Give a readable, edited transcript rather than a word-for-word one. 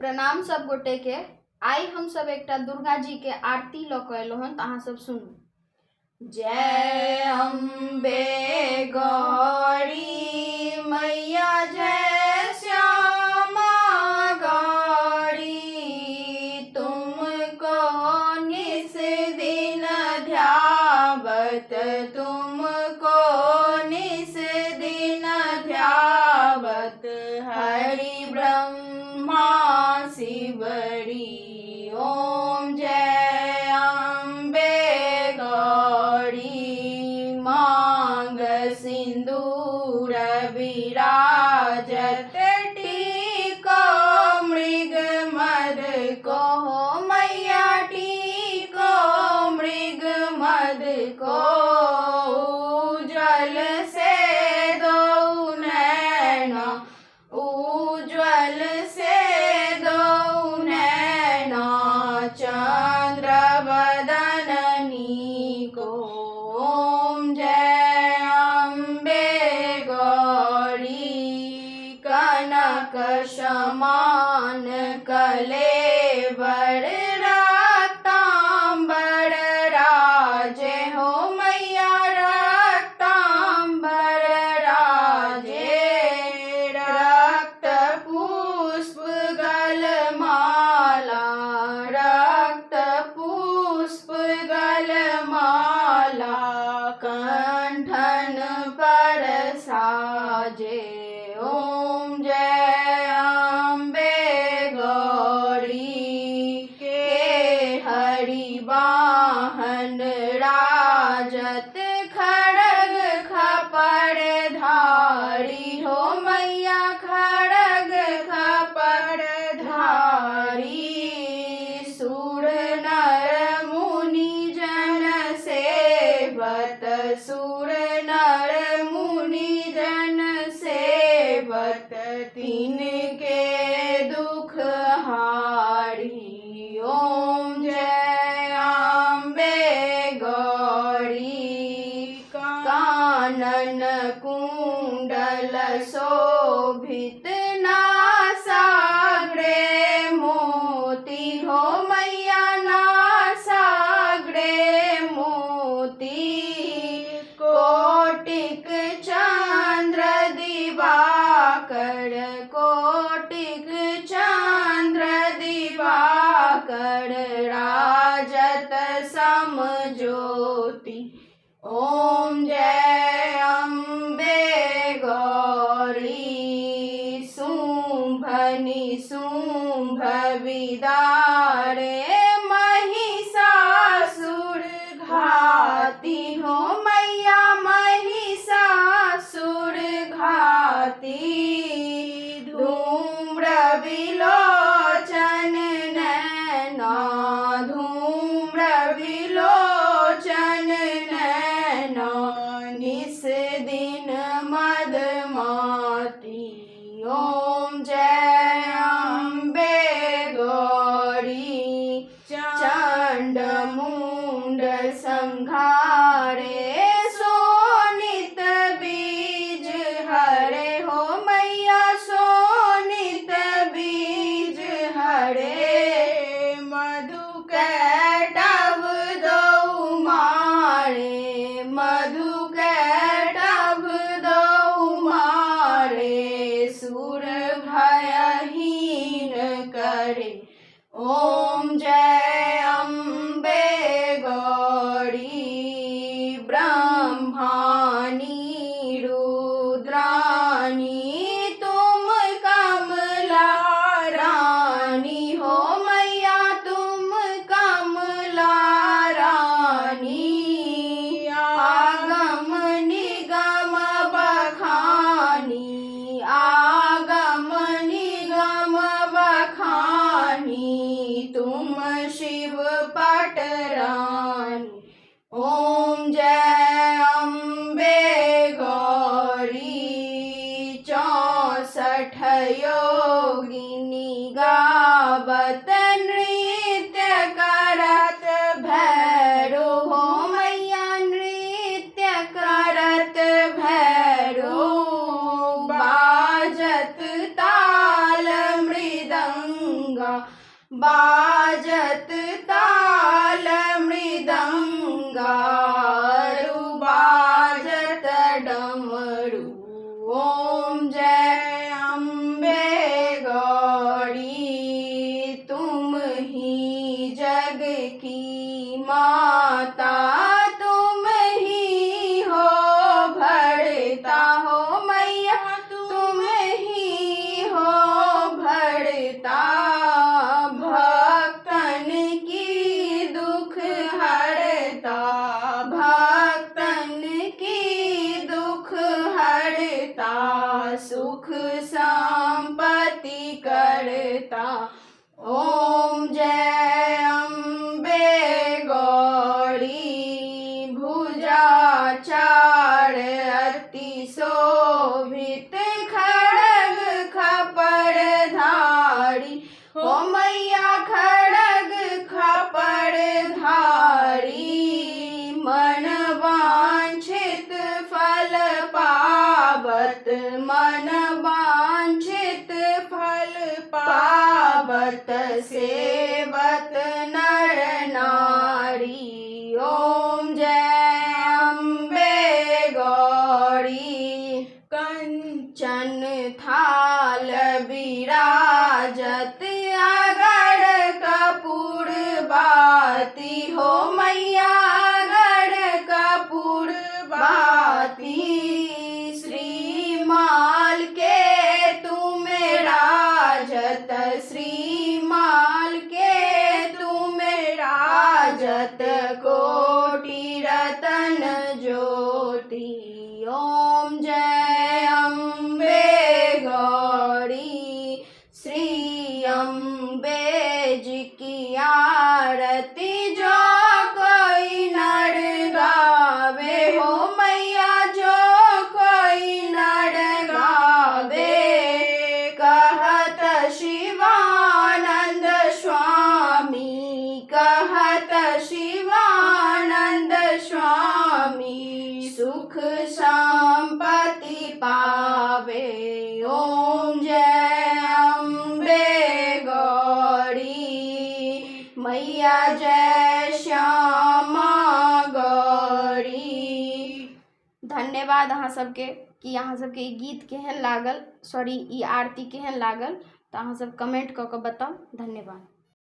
प्रणाम सब गोटे के। आई हम सब एकटा दुर्गा जी के आरती ल के एलहुं हन, अहाँ सब सुनू। जय अम्बे गौरी मैया, जय श्यामा गौरी, तुमको निस दिन ध्यावत, तुमको निस दिन ध्यावत, हरि ब्रह्मा शिवरी। ओम जय अम्बे गौरी, मांग सिंदूर विराजत, टीको मृग मद को, मैया टीको मृग मद को, उज्ज्वल से दो नैना, उज्ज्वल से दो नैना, चंद्र बदननी को। ओम जय अम्बे गौरी, कनक समान कलेवर, रक्तांबर राजे हो मैया, रक्तांबर राजे, रक्त पुष्प गलमाला, रक्त पुष्प गलमाला, कंठन पर साजे। ओम जय अम्बे गौरी, के हरि वाहन राजत, खड़ग खपर धारी हो मैया, खड़ग खपर धारी, सुर नर मुनि जन सेवत, सुर नर मुनि जन सेवत, तिनके दुख हारी। ओम जय अम्बे गौरी, कानन कुंडल शोभित, नासाग्रे मोती हो मैया, नासाग्रे मोती, कोटिक चंद्र दिवाकर, कोटिक चंद्र दिवाकर, राजत सम ज्योति। ओम जय अम्बे गौरी, शुंभ निशुंभ विदारे, महिषासुर घाती हो मैया, महिषासुर घाती, धूम्र विलोचन नैना, धूम्र विलोचन नैना, निस दिन मदमाती। ओम जय अम्बे गौरी, चंड मुंड संघारे, सोनित बीज हरे हो मैया, सोनित बीज हरे, मधु कैटभ दो मारे, मधु कैटभ दो मारे, सुर भयहीन करे। ओम जय अम्बे गौरी, ब्रह्मानी रुद्रानी, तुम कमला रानी हो मैया, तुम कमला रानी, आगम निगम बखानी, आगम निगम बखानी, तुम शिव पटरानी। ओम जय अम्बे गौरी, 64 योगिनी गावत, नृत्य करत भैरो हो मैया, नृत्य करत भैरो, बाजत ताल मृदंग, बाजत ताल मृदंगा बाजत डमरू। ओम जय अम्बे गौरी तुम ही जग की माता, तुम ही हो भरता हो मैया, तुम ही हो भरता। भक्तन की दुख हरता, भक्तन की दुख हरता, सुख संपत्ति करता। ओम जय अम्बे गौरी भुजा चार अति शोभित खड़ग खपर धारी। हो मैया खड़ग खपर धारी, मन वांछित फल पावत, मन वांछित फल पावत, सेवत नर नारी। ओम जय अम्बे गौरी कंचन थाल विराजत, अगर कपूर बाती। हो मैया अगर कपूर बाती, श्रीमाल के तुम राजत, श्रीमाल के तुम राजत, कोटि रतन ज्योति। ओम जय अम्बे गौरी श्री अम्बे जी की आरती जो कोई नर गावे। हो मैया जो कोई नर गावे, कहत शिवानंद स्वामी, कहत शिवानंद स्वामी, सुख संपत्ति पावे। ओम जय अम्बे गौरी मैया जय श्यामा गौरी। धन्यवाद अहाँ सबके कि अहाँ सबके ई गीत केहन लागल, सॉरी ई आरती केहन लागल, तो अहाँ सब कमेंट कऽ के बताउ। धन्यवाद।